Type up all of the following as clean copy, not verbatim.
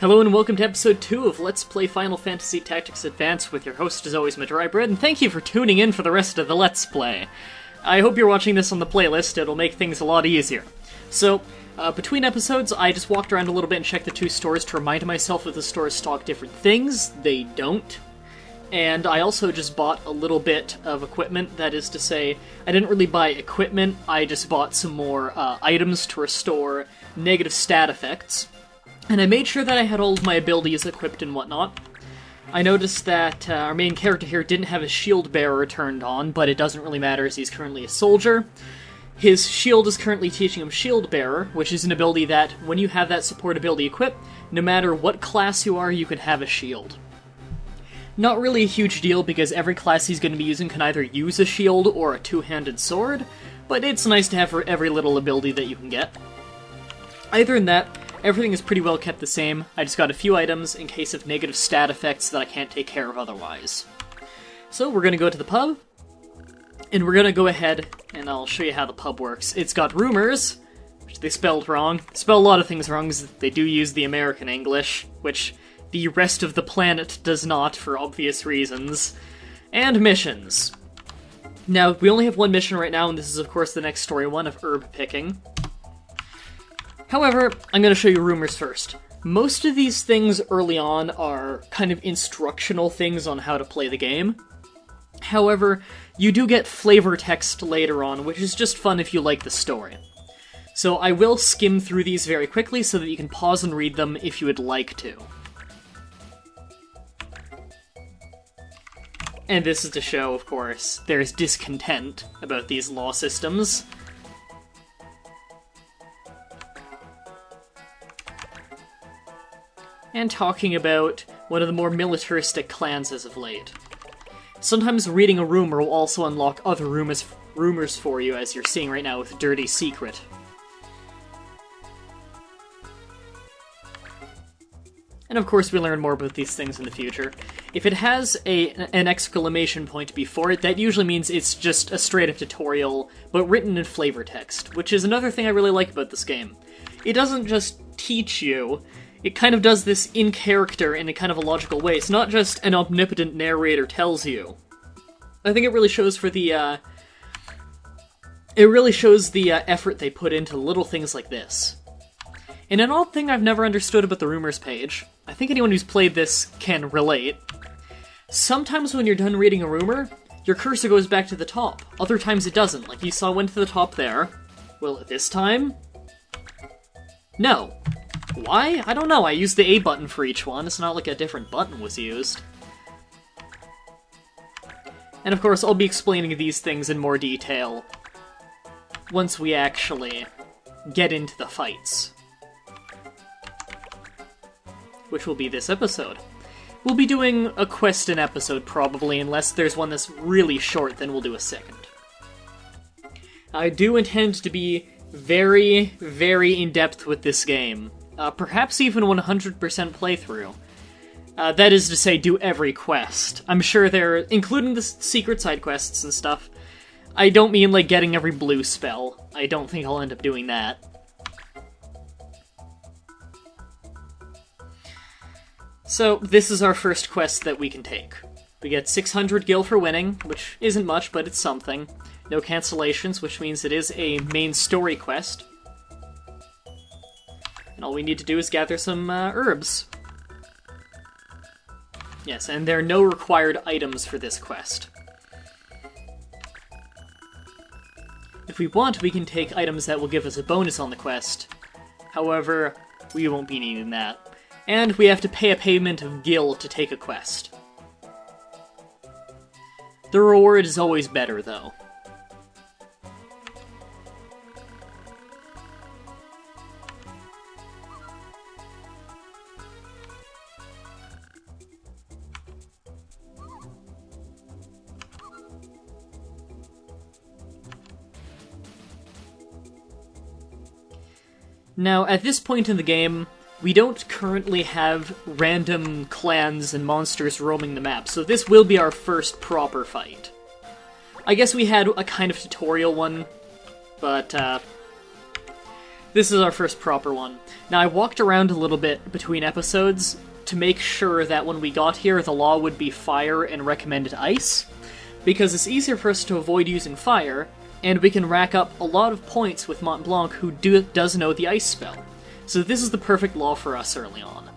Hello and welcome to episode 2 of Let's Play Final Fantasy Tactics Advance with your host, as always, Mah-Dry-Bread, and thank you for tuning in for the rest of the Let's Play. I hope you're watching this on the playlist, it'll make things a lot easier. So, between episodes, I just walked around a little bit and checked the two stores to remind myself that the stores stock different things. They don't. And I also just bought a little bit of equipment, that is to say, I didn't really buy equipment, I just bought some more items to restore negative stat effects. And I made sure that I had all of my abilities equipped and whatnot. I noticed that our main character here didn't have his shield bearer turned on, but it doesn't really matter as he's currently a soldier. His shield is currently teaching him shield bearer, which is an ability that, when you have that support ability equipped, no matter what class you are, you can have a shield. Not really a huge deal because every class he's going to be using can either use a shield or a two-handed sword, but it's nice to have for every little ability that you can get. Other than that, everything is pretty well kept the same. I just got a few items in case of negative stat effects that I can't take care of otherwise. So we're going to go to the pub, and we're going to go ahead and I'll show you how the pub works. It's got rumors, which they spelled wrong. They spell a lot of things wrong because they do use the American English, which the rest of the planet does not for obvious reasons. And missions. Now, we only have one mission right now, and this is of course the next story one of herb picking. However, I'm going to show you rumors first. Most of these things early on are kind of instructional things on how to play the game. However, you do get flavor text later on, which is just fun if you like the story. So I will skim through these very quickly so that you can pause and read them if you would like to. And this is to show, of course, there's discontent about these law systems. And talking about one of the more militaristic clans as of late. Sometimes reading a rumor will also unlock other rumors for you, as you're seeing right now with Dirty Secret. And of course we learn more about these things in the future. If it has an exclamation point before it, that usually means it's just a straight-up tutorial, but written in flavor text, which is another thing I really like about this game. It doesn't just teach you, it kind of does this in character in a kind of a logical way. It's not just an omnipotent narrator tells you. I think it really shows for the, effort they put into little things like this. And an odd thing I've never understood about the rumors page, I think anyone who's played this can relate. Sometimes when you're done reading a rumor, your cursor goes back to the top. Other times it doesn't, like you saw went to the top there. Well, this time? No. Why? I don't know, I used the A button for each one, it's not like a different button was used. And of course, I'll be explaining these things in more detail once we actually get into the fights. Which will be this episode. We'll be doing a quest an episode, probably, unless there's one that's really short, then we'll do a second. I do intend to be very, very in-depth with this game. Perhaps even 100% playthrough. That is to say, do every quest. I'm sure they're, including the secret side quests and stuff. I don't mean, like, getting every blue spell. I don't think I'll end up doing that. So, this is our first quest that we can take. We get 600 gil for winning, which isn't much, but it's something. No cancellations, which means it is a main story quest. And all we need to do is gather some herbs. Yes, and there are no required items for this quest. If we want, we can take items that will give us a bonus on the quest. However, we won't be needing that. And we have to pay a payment of gil to take a quest. The reward is always better, though. Now, at this point in the game, we don't currently have random clans and monsters roaming the map, so this will be our first proper fight. I guess we had a kind of tutorial one, but This is our first proper one. Now, I walked around a little bit between episodes to make sure that when we got here, the law would be fire and recommended ice, because it's easier for us to avoid using fire, and we can rack up a lot of points with Mont Blanc, who does know the ice spell. So this is the perfect law for us early on.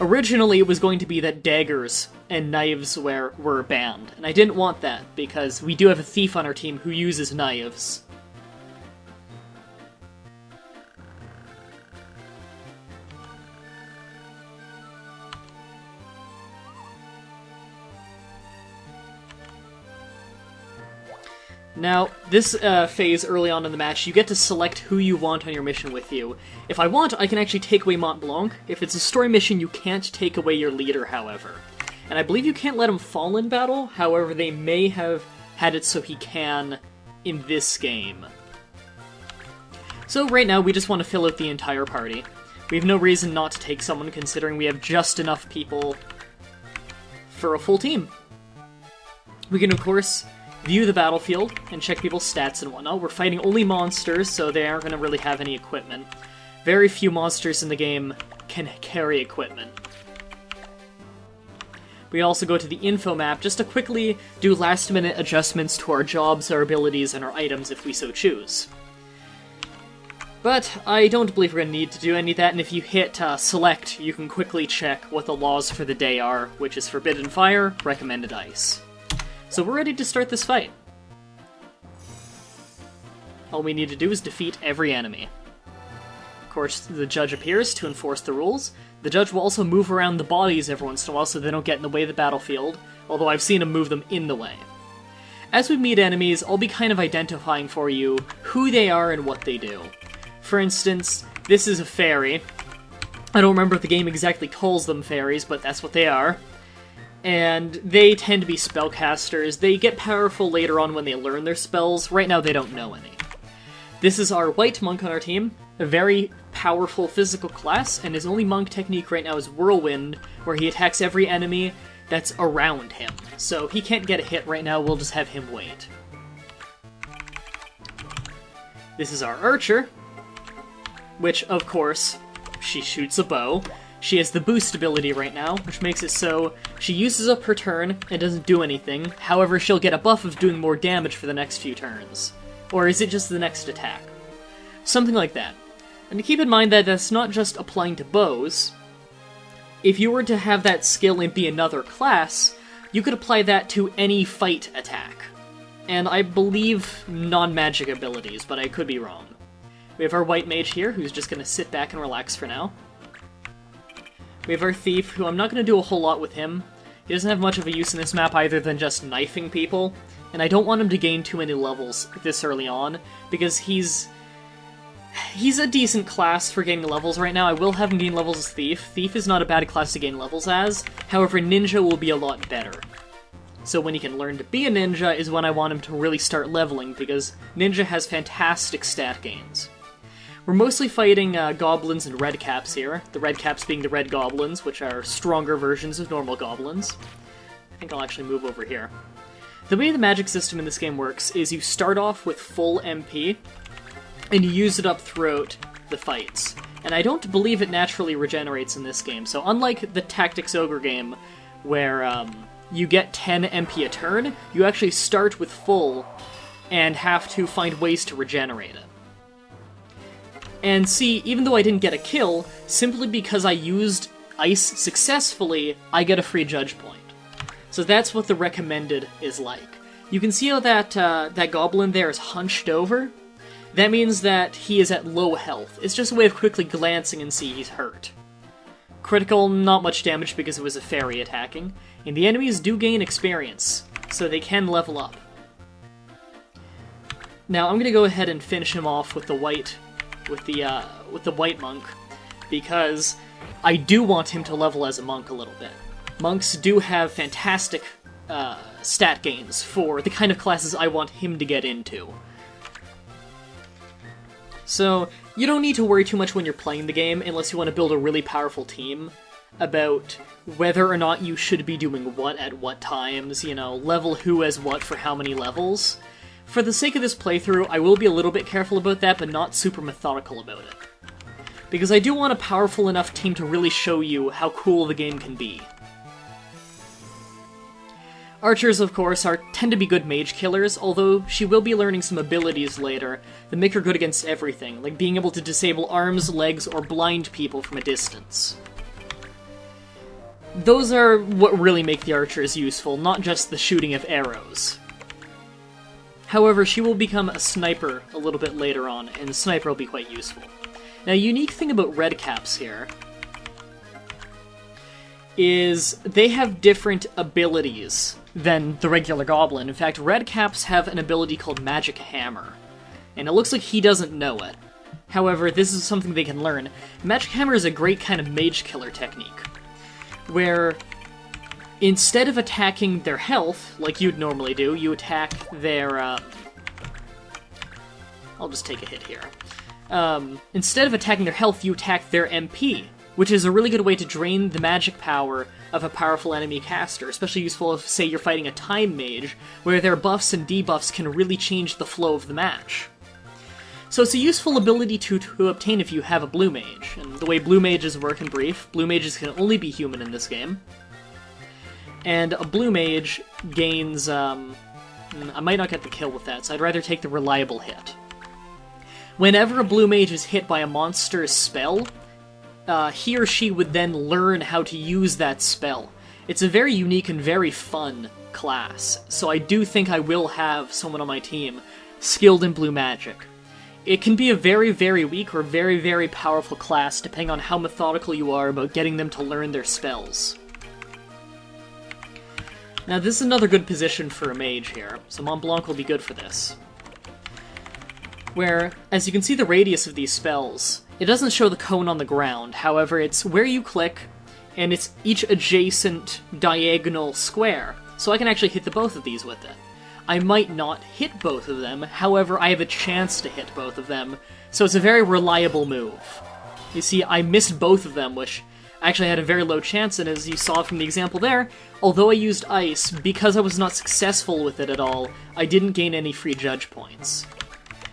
Originally, it was going to be that daggers and knives were banned, and I didn't want that, because we do have a thief on our team who uses knives. Now, this phase early on in the match, you get to select who you want on your mission with you. If I want, I can actually take away Mont Blanc. If it's a story mission, you can't take away your leader, however. And I believe you can't let him fall in battle, however, they may have had it so he can in this game. So right now, we just want to fill out the entire party. We have no reason not to take someone, considering we have just enough people for a full team. We can, of course, view the battlefield and check people's stats and whatnot. We're fighting only monsters, so they aren't going to really have any equipment. Very few monsters in the game can carry equipment. We also go to the info map just to quickly do last-minute adjustments to our jobs, our abilities, and our items if we so choose. But I don't believe we're going to need to do any of that, and if you hit select, you can quickly check what the laws for the day are, which is forbidden fire, recommended ice. So we're ready to start this fight. All we need to do is defeat every enemy. Of course, the judge appears to enforce the rules. The judge will also move around the bodies every once in a while so they don't get in the way of the battlefield, although I've seen him move them in the way. As we meet enemies, I'll be kind of identifying for you who they are and what they do. For instance, this is a fairy. I don't remember if the game exactly calls them fairies, but that's what they are. And they tend to be spellcasters. They get powerful later on when they learn their spells. Right now, they don't know any. This is our white monk on our team, a very powerful physical class, and his only monk technique right now is Whirlwind, where he attacks every enemy that's around him. So he can't get a hit right now, we'll just have him wait. This is our archer, which, of course, she shoots a bow. She has the boost ability right now, which makes it so she uses up her turn and doesn't do anything. However, she'll get a buff of doing more damage for the next few turns. Or is it just the next attack? Something like that. And to keep in mind that that's not just applying to bows. If you were to have that skill and be another class, you could apply that to any fight attack. And I believe non-magic abilities, but I could be wrong. We have our white mage here, who's just going to sit back and relax for now. We have our thief, who I'm not going to do a whole lot with him. He doesn't have much of a use in this map either than just knifing people, and I don't want him to gain too many levels this early on, because he's a decent class for gaining levels right now. I will have him gain levels as Thief. Thief is not a bad class to gain levels as, however Ninja will be a lot better. So when he can learn to be a ninja is when I want him to really start leveling, because Ninja has fantastic stat gains. We're mostly fighting goblins and redcaps here, the redcaps being the red goblins, which are stronger versions of normal goblins. I think I'll actually move over here. The way the magic system in this game works is you start off with full MP, and you use it up throughout the fights. And I don't believe it naturally regenerates in this game, so unlike the Tactics Ogre game, where you get 10 MP a turn, you actually start with full, and have to find ways to regenerate it. And see, even though I didn't get a kill, simply because I used ice successfully, I get a free judge point. So that's what the recommended is like. You can see how that goblin there is hunched over. That means that he is at low health. It's just a way of quickly glancing and see he's hurt. Critical, not much damage because it was a fairy attacking. And the enemies do gain experience, so they can level up. Now I'm gonna go ahead and finish him off with the white monk, because I do want him to level as a monk a little bit. Monks do have fantastic stat gains for the kind of classes I want him to get into. So you don't need to worry too much when you're playing the game, unless you want to build a really powerful team, about whether or not you should be doing what at what times, you know, level who as what for how many levels. For the sake of this playthrough, I will be a little bit careful about that, but not super methodical about it. Because I do want a powerful enough team to really show you how cool the game can be. Archers, of course, tend to be good mage killers, although she will be learning some abilities later that make her good against everything, like being able to disable arms, legs, or blind people from a distance. Those are what really make the archers useful, not just the shooting of arrows. However, she will become a sniper a little bit later on, and the sniper will be quite useful. Now, a unique thing about redcaps here is they have different abilities than the regular goblin. In fact, redcaps have an ability called Magic Hammer, and it looks like he doesn't know it. However, this is something they can learn. Magic Hammer is a great kind of mage killer technique, where instead of attacking their health, like you'd normally do, you attack their, I'll just take a hit here. Instead of attacking their health, you attack their MP, which is a really good way to drain the magic power of a powerful enemy caster, especially useful if, say, you're fighting a time mage, where their buffs and debuffs can really change the flow of the match. So it's a useful ability to obtain if you have a blue mage, and the way blue mages work in brief, blue mages can only be human in this game, and a blue mage gains, I might not get the kill with that, so I'd rather take the reliable hit. Whenever a blue mage is hit by a monster's spell, he or she would then learn how to use that spell. It's a very unique and very fun class, so I do think I will have someone on my team skilled in blue magic. It can be a very, very weak or very, very powerful class, depending on how methodical you are about getting them to learn their spells. Now, this is another good position for a mage here, so Mont Blanc will be good for this. Where, as you can see the radius of these spells, it doesn't show the cone on the ground, however it's where you click, and it's each adjacent diagonal square, so I can actually hit the both of these with it. I might not hit both of them, however I have a chance to hit both of them, so it's a very reliable move. You see, I missed both of them, which actually had a very low chance, and as you saw from the example there, although I used ice, because I was not successful with it at all, I didn't gain any free judge points.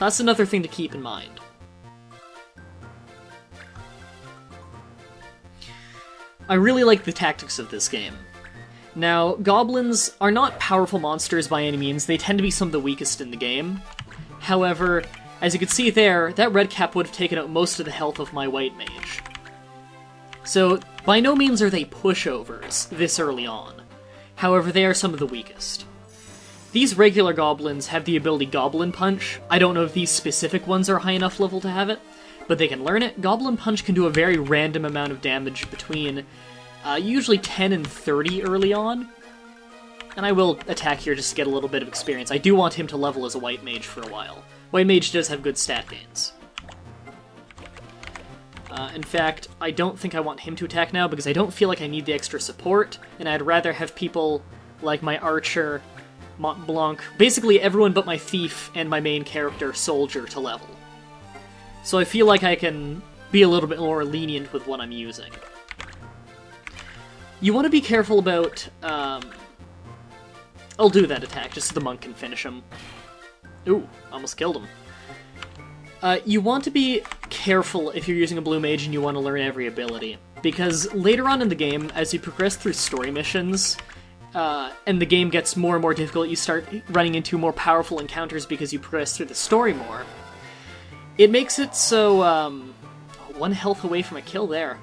That's another thing to keep in mind. I really like the tactics of this game. Now, goblins are not powerful monsters by any means, they tend to be some of the weakest in the game. However, as you can see there, that red cap would have taken out most of the health of my white mage. So, by no means are they pushovers this early on. However, they are some of the weakest. These regular goblins have the ability Goblin Punch. I don't know if these specific ones are high enough level to have it, but they can learn it. Goblin Punch can do a very random amount of damage between usually 10 and 30 early on. And I will attack here just to get a little bit of experience. I do want him to level as a white mage for a while. White mage does have good stat gains. In fact, I don't think I want him to attack now because I don't feel like I need the extra support, and I'd rather have people like my archer, Mont Blanc, basically everyone but my thief and my main character, soldier, to level. So I feel like I can be a little bit more lenient with what I'm using. You want to be careful about, I'll do that attack just so the monk can finish him. Ooh, almost killed him. You want to be careful if you're using a blue mage and you want to learn every ability, because later on in the game, as you progress through story missions, and the game gets more and more difficult, you start running into more powerful encounters because you progress through the story more. It makes it so, 1 health away from a kill there.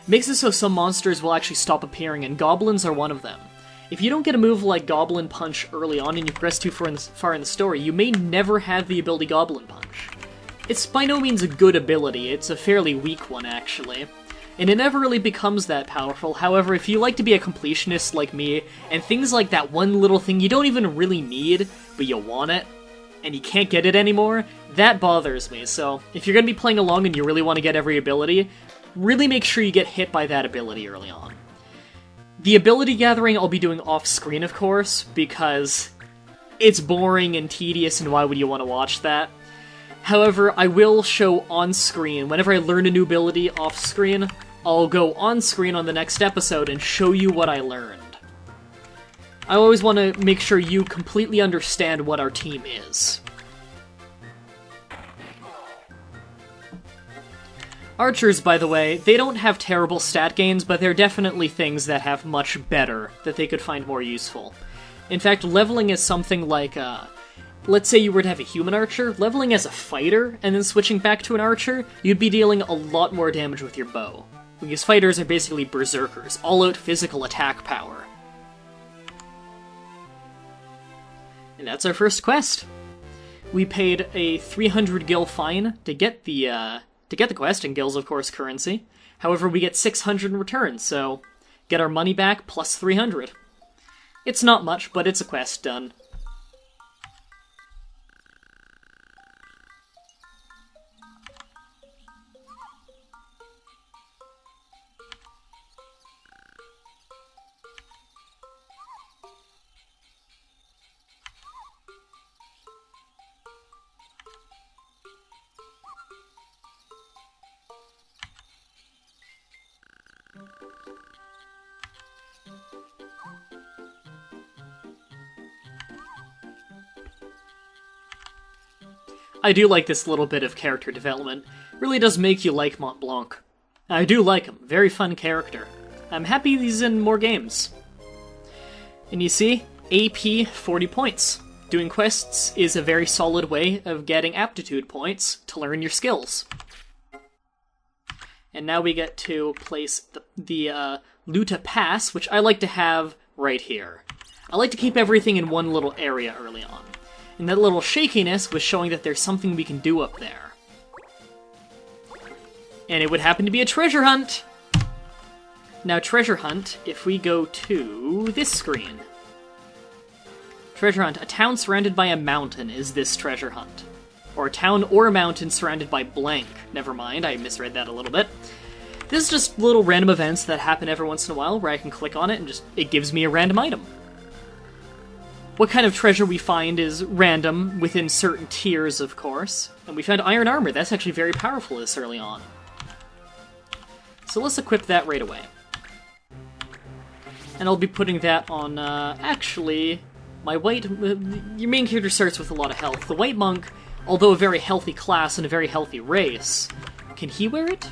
Makes it so some monsters will actually stop appearing, and goblins are one of them. If you don't get a move like Goblin Punch early on and you progress too far in the story, you may never have the ability Goblin Punch. It's by no means a good ability, it's a fairly weak one actually, and it never really becomes that powerful. However, if you like to be a completionist like me, and things like that one little thing you don't even really need, but you want it, and you can't get it anymore, that bothers me. So if you're going to be playing along and you really want to get every ability, really make sure you get hit by that ability early on. The ability gathering I'll be doing off-screen, of course, because it's boring and tedious, and why would you want to watch that? However, I will show on-screen. Whenever I learn a new ability off-screen, I'll go on-screen on the next episode and show you what I learned. I always want to make sure you completely understand what our team is. Archers, by the way, they don't have terrible stat gains, but they're definitely things that have much better that they could find more useful. In fact, leveling is something like, let's say you were to have a human archer, leveling as a fighter, and then switching back to an archer, you'd be dealing a lot more damage with your bow. Because fighters are basically berserkers, all-out physical attack power. And that's our first quest. We paid a 300 gil fine to get the quest, and gil's of course currency. However, we get 600 in return, so get our money back plus 300. It's not much, but it's a quest done. I do like this little bit of character development. Really does make you like Mont Blanc. I do like him. Very fun character. I'm happy he's in more games. And you see, AP 40 points. Doing quests is a very solid way of getting aptitude points to learn your skills. And now we get to place the Luta Pass, which I like to have right here. I like to keep everything in one little area early on. And that little shakiness was showing that there's something we can do up there. And it would happen to be a treasure hunt! Now, treasure hunt, if we go to this screen. Treasure hunt, a town surrounded by a mountain is this treasure hunt. Or a town or a mountain surrounded by blank. Never mind, I misread that a little bit. This is just little random events that happen every once in a while where I can click on it and it gives me a random item. What kind of treasure we find is random within certain tiers, of course. And we found iron armor. That's actually very powerful this early on. So let's equip that right away. And I'll be putting that on, actually, my white... your main character starts with a lot of health. The White Monk, although a very healthy class and a very healthy race, can he wear it?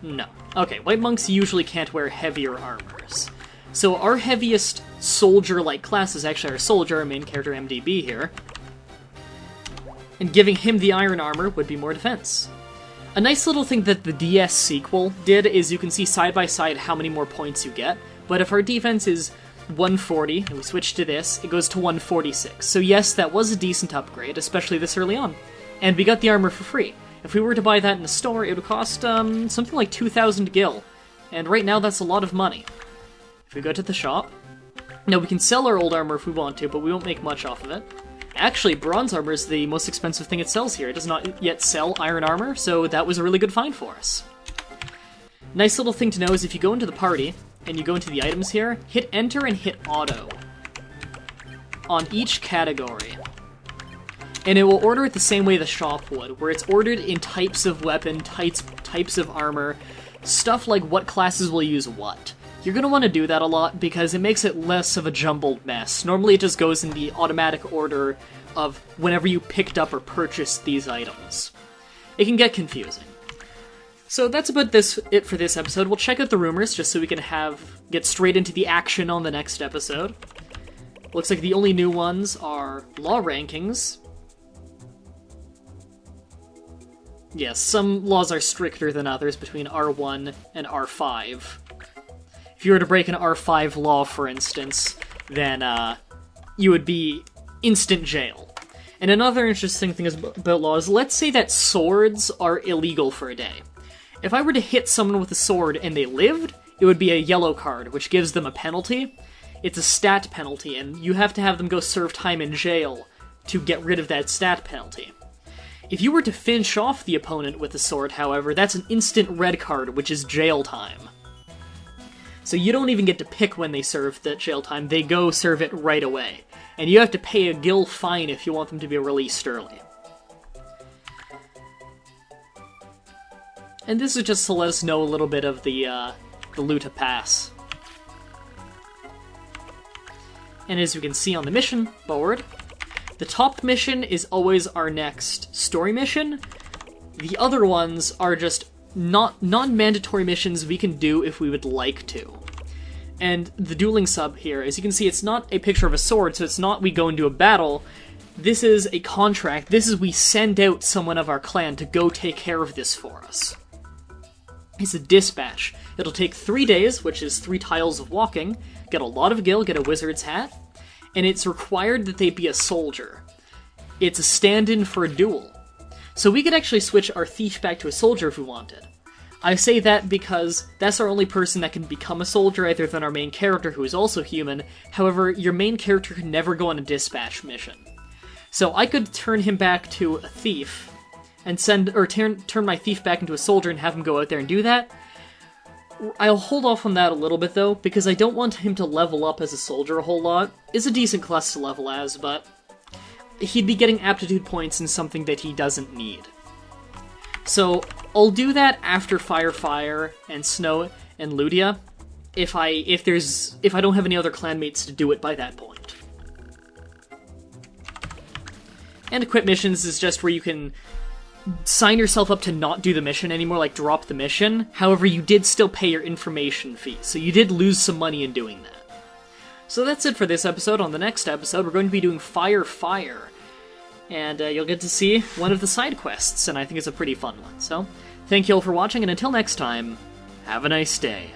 No. Okay, White Monks usually can't wear heavier armors. So our heaviest soldier-like class is actually our soldier, our main character MDB here. And giving him the iron armor would be more defense. A nice little thing that the DS sequel did is you can see side by side how many more points you get, but if our defense is 140, and we switch to this, it goes to 146. So yes, that was a decent upgrade, especially this early on. And we got the armor for free. If we were to buy that in the store, it would cost something like 2,000 gil. And right now that's a lot of money. If we go to the shop, now we can sell our old armor if we want to, but we won't make much off of it. Actually, bronze armor is the most expensive thing it sells here. It does not yet sell iron armor, so that was a really good find for us. Nice little thing to know is if you go into the party, and you go into the items here, hit enter and hit auto on each category. And it will order it the same way the shop would, where it's ordered in types of weapon, types of armor, stuff like what classes will use what. You're going to want to do that a lot because it makes it less of a jumbled mess. Normally it just goes in the automatic order of whenever you picked up or purchased these items. It can get confusing. So that's about it for this episode. We'll check out the rumors just so we can get straight into the action on the next episode. Looks like the only new ones are law rankings. Yes, some laws are stricter than others between R1 and R5. If you were to break an R5 law, for instance, then you would be instant jail. And another interesting thing about laws, let's say that swords are illegal for a day. If I were to hit someone with a sword and they lived, it would be a yellow card, which gives them a penalty. It's a stat penalty, and you have to have them go serve time in jail to get rid of that stat penalty. If you were to finish off the opponent with a sword, however, that's an instant red card, which is jail time. So you don't even get to pick when they serve that jail time, they go serve it right away. And you have to pay a gil fine if you want them to be released early. And this is just to let us know a little bit of the Luta Pass. And as you can see on the mission board, the top mission is always our next story mission. The other ones are just non-mandatory missions we can do if we would like to. And the dueling sub here, as you can see, it's not a picture of a sword, so it's not we go into a battle. This is a contract. This is we send out someone of our clan to go take care of this for us. It's a dispatch. It'll take 3 days, which is 3 tiles of walking, get a lot of gil, get a wizard's hat, and it's required that they be a soldier. It's a stand-in for a duel. So we could actually switch our thief back to a soldier if we wanted. I say that because that's our only person that can become a soldier other than our main character, who is also human. However, your main character can never go on a dispatch mission. So I could turn him back to a thief, and turn my thief back into a soldier and have him go out there and do that. I'll hold off on that a little bit, though, because I don't want him to level up as a soldier a whole lot. It's a decent class to level as, but he'd be getting aptitude points in something that he doesn't need. So I'll do that after Fire, and Snow, and Ludia, if I don't have any other clanmates to do it by that point. And quit missions is just where you can sign yourself up to not do the mission anymore, like drop the mission. However, you did still pay your information fee, so you did lose some money in doing that. So that's it for this episode. On the next episode, we're going to be doing Fire. And you'll get to see one of the side quests, and I think it's a pretty fun one. So, thank you all for watching, and until next time, have a nice day.